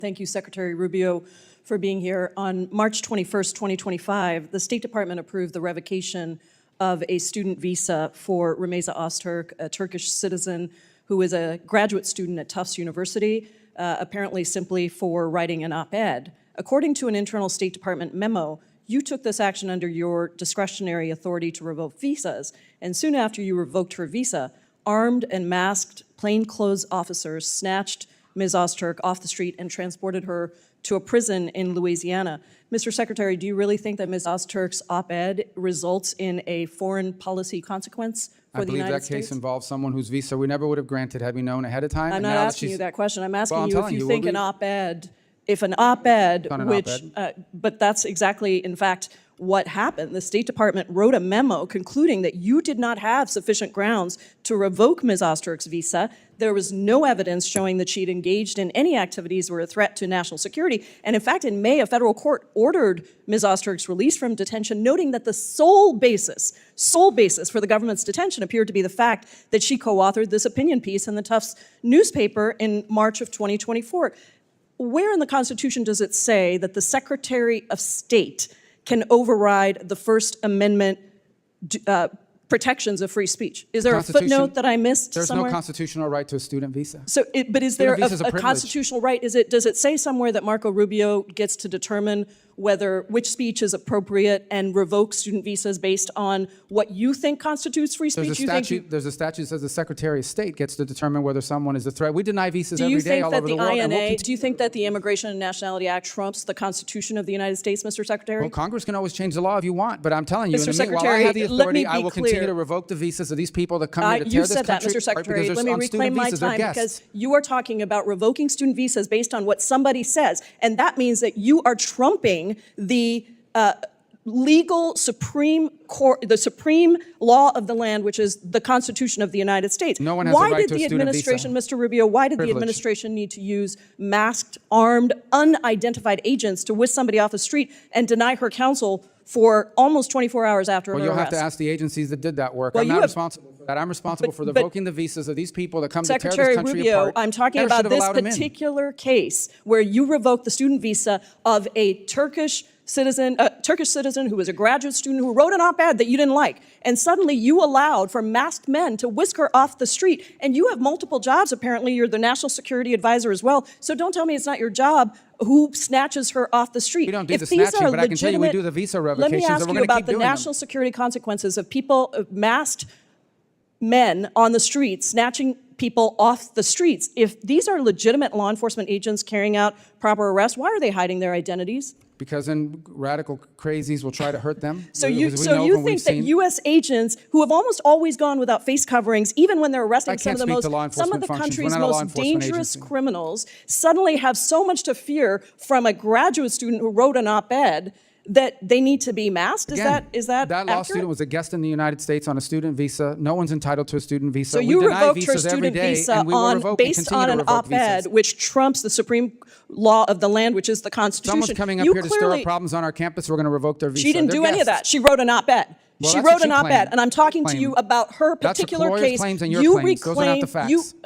Thank you, Secretary Rubio, for being here. On March 21st, 2025, the State Department approved the revocation of a student visa for Pramila Jayapal, a Turkish citizen who is a graduate student at Tufts University, apparently simply for writing an op-ed. According to an internal State Department memo, you took this action under your discretionary authority to revoke visas, and soon after you revoked her visa, armed and masked plainclothes officers snatched Ms. Ozturk off the street and transported her to a prison in Louisiana. Mr. Secretary, do you really think that Ms. Ozturk's op-ed results in a foreign policy consequence for the United States? I believe that case involves someone whose visa we never would have granted had we known ahead of time. I'm not asking you that question. I'm asking you if you think an op-ed, but that's exactly, in fact, what happened. The State Department wrote a memo concluding that you did not have sufficient grounds to revoke Ms. Ozturk's visa. There was no evidence showing that she'd engaged in any activities that were a threat to national security. And in fact, in May, a federal court ordered Ms. Ozturk's release from detention, noting that the sole basis for the government's detention appeared to be the fact that she co-authored this opinion piece in the Tufts newspaper in March of 2024. Where in the Constitution does it say that the Secretary of State can override the First Amendment protections of free speech? Is there a footnote that I missed somewhere? There's no constitutional right to a student visa. So, but is there a constitutional right? Does it say somewhere that Marco Rubio gets to determine which speech is appropriate and revoke student visas based on what you think constitutes free speech? There's a statute that says the Secretary of State gets to determine whether someone is a threat. We deny visas every day all over the world. Do you think that the Immigration and Nationality Act trumps the Constitution of the United States, Mr. Secretary? Well, Congress can always change the law if you want, but I'm telling you, Mr. while I Secretary, have the authority, I will clear. continue to revoke the visas of these people that come here to tear this country apart. You said that, Mr. Secretary. Because Let me reclaim my time, because you are talking about revoking student visas based on what somebody says, and that means that you are trumping the legal supreme court, the supreme law of the land, which is the Constitution of the United States. No one has a right to a student visa. Mr. Rubio, why did the administration need to use masked, armed, unidentified agents to whisk somebody off the street and deny her counsel for almost 24 hours after her arrest? Well, you'll have to ask the agencies that did that work. I'm not responsible for that. I'm responsible for revoking the visas of these people that come to tear this country apart. Secretary Rubio, I'm talking about this particular case where you revoked the student visa of a Turkish citizen who was a graduate student who wrote an op-ed that you didn't like, and suddenly you allowed for masked men to whisk her off the street. And you have multiple jobs, apparently. You're the national security advisor as well. So don't tell me it's not your job who snatches her off the street. We don't do the snatching, but I can tell you we do the visa revocations. Let me ask you about the national security consequences of people, masked men on the streets, snatching people off the streets. If these are legitimate law enforcement agents carrying out proper arrests, why are they hiding their identities? Because then radical crazies will try to hurt them. So you think that U.S. agents, who have almost always gone without face coverings, even when they're arresting some of the country's most dangerous criminals, suddenly have so much to fear from a graduate student who wrote an op-ed that they need to be masked? Again, is that that law student was a guest in the United States on a student visa. No one's entitled to a student visa. So you revoked her student visa based on an op-ed which trumps the supreme law of the land, which is the Constitution. Someone's coming up here to stir up problems on our campus. We're going to revoke their visa. She didn't do any of that. She wrote an op-ed. She wrote an op-ed, and I'm talking to you about her particular case.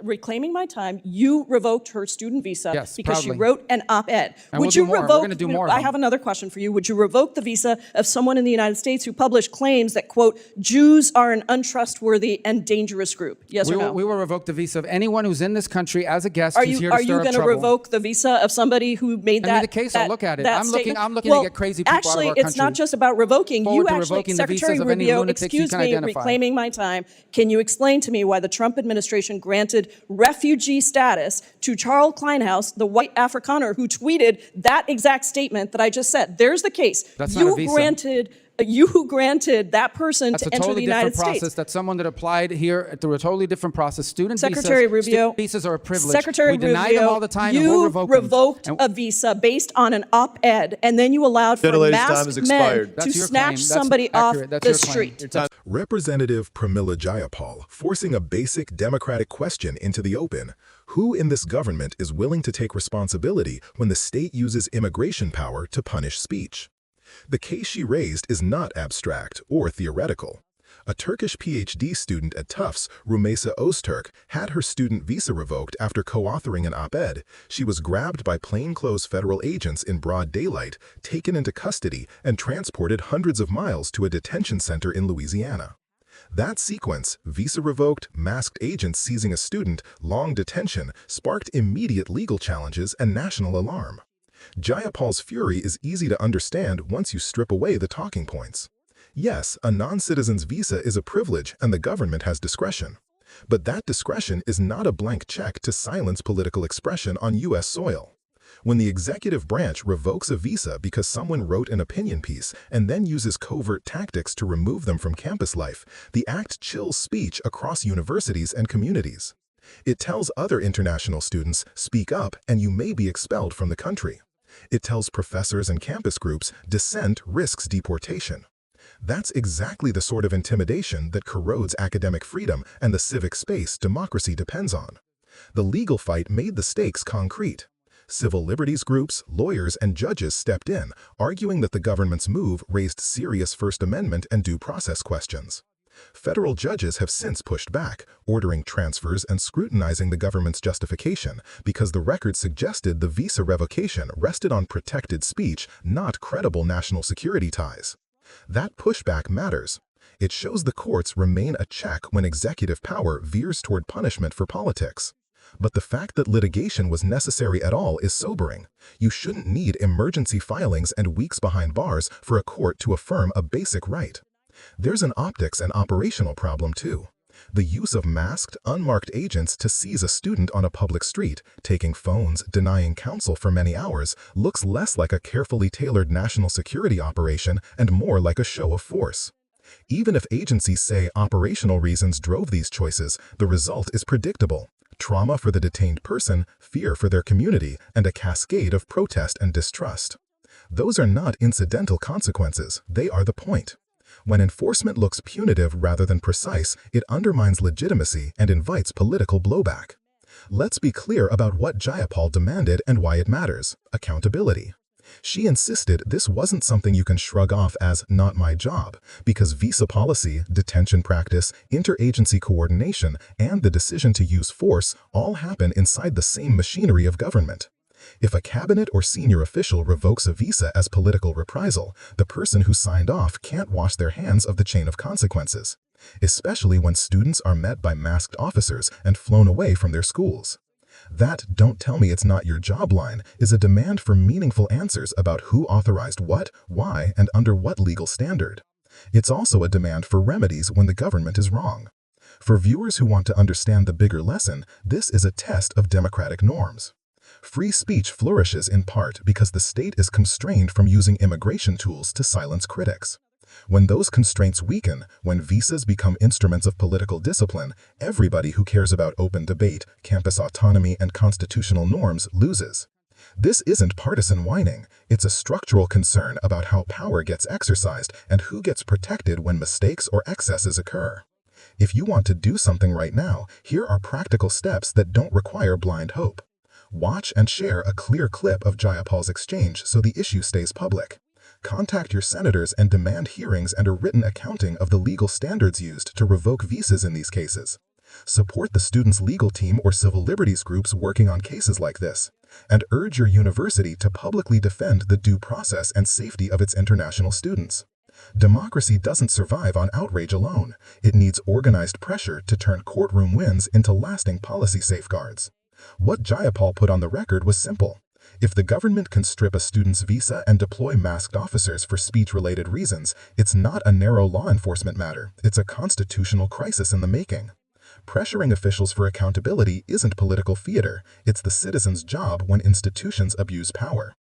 Reclaiming my time, you revoked her student visa because she wrote an op-ed. Would you revoke? I have another question for you. Would you revoke the visa of someone in the United States who published claims that, quote, Jews are an untrustworthy and dangerous group? Yes or no? We will revoke the visa of anyone who's in this country as a guest who's here to stir up trouble. Are you going to revoke the visa of somebody who made that? I mean, the case, I'll look at it. I'm looking to get crazy people out of our country. Actually, it's not just about revoking. You actually, Secretary Rubio, excuse me, reclaiming my time. Can you explain to me why the Trump administration granted refugee status to Charles Kleinhaus, the white Afrikaner who tweeted that exact statement that I just said? There's the case. That's not a visa. You granted that person to enter the United States. That's a totally different process. That's someone that applied here through a totally different process. Student visas are a privilege. Secretary Rubio, we deny them all the time, and we'll revoke them. You revoked a visa based on an op-ed, and then you allowed for masked men to snatch somebody off the street. Representative Pramila Jayapal forcing a basic democratic question into the open. Who in this government is willing to take responsibility when the state uses immigration power to punish speech? The case she raised is not abstract or theoretical. A Turkish PhD student at Tufts, Rümeysa Öztürk, had her student visa revoked after co-authoring an op-ed. She was grabbed by plainclothes federal agents in broad daylight, taken into custody, and transported hundreds of miles to a detention center in Louisiana. That sequence, visa revoked, masked agents seizing a student, long detention, sparked immediate legal challenges and national alarm. Jayapal's fury is easy to understand once you strip away the talking points. Yes, a non-citizen's visa is a privilege and the government has discretion. But that discretion is not a blank check to silence political expression on U.S. soil. When the executive branch revokes a visa because someone wrote an opinion piece and then uses covert tactics to remove them from campus life, the act chills speech across universities and communities. It tells other international students, speak up and you may be expelled from the country. It tells professors and campus groups, dissent risks deportation. That's exactly the sort of intimidation that corrodes academic freedom and the civic space democracy depends on. The legal fight made the stakes concrete. Civil liberties groups, lawyers, and judges stepped in, arguing that the government's move raised serious First Amendment and due process questions. Federal judges have since pushed back, ordering transfers and scrutinizing the government's justification because the record suggested the visa revocation rested on protected speech, not credible national security ties. That pushback matters. It shows the courts remain a check when executive power veers toward punishment for politics. But the fact that litigation was necessary at all is sobering. You shouldn't need emergency filings and weeks behind bars for a court to affirm a basic right. There's an optics and operational problem too. The use of masked, unmarked agents to seize a student on a public street, taking phones, denying counsel for many hours, looks less like a carefully tailored national security operation and more like a show of force. Even if agencies say operational reasons drove these choices, the result is predictable. Trauma for the detained person, fear for their community, and a cascade of protest and distrust. Those are not incidental consequences, they are the point. When enforcement looks punitive rather than precise, it undermines legitimacy and invites political blowback. Let's be clear about what Jayapal demanded and why it matters: accountability. She insisted this wasn't something you can shrug off as not my job, because visa policy, detention practice, interagency coordination, and the decision to use force all happen inside the same machinery of government. If a cabinet or senior official revokes a visa as political reprisal, the person who signed off can't wash their hands of the chain of consequences, especially when students are met by masked officers and flown away from their schools. That "don't tell me it's not your job" line is a demand for meaningful answers about who authorized what, why, and under what legal standard. It's also a demand for remedies when the government is wrong. For viewers who want to understand the bigger lesson, this is a test of democratic norms. Free speech flourishes in part because the state is constrained from using immigration tools to silence critics. When those constraints weaken, when visas become instruments of political discipline, everybody who cares about open debate, campus autonomy, and constitutional norms loses. This isn't partisan whining, it's a structural concern about how power gets exercised and who gets protected when mistakes or excesses occur. If you want to do something right now, here are practical steps that don't require blind hope. Watch and share a clear clip of Jayapal's exchange so the issue stays public. Contact your senators and demand hearings and a written accounting of the legal standards used to revoke visas in these cases. Support the students' legal team or civil liberties groups working on cases like this, and urge your university to publicly defend the due process and safety of its international students. Democracy doesn't survive on outrage alone. It needs organized pressure to turn courtroom wins into lasting policy safeguards. What Jayapal put on the record was simple. If the government can strip a student's visa and deploy masked officers for speech-related reasons, it's not a narrow law enforcement matter, it's a constitutional crisis in the making. Pressuring officials for accountability isn't political theater, it's the citizen's job when institutions abuse power.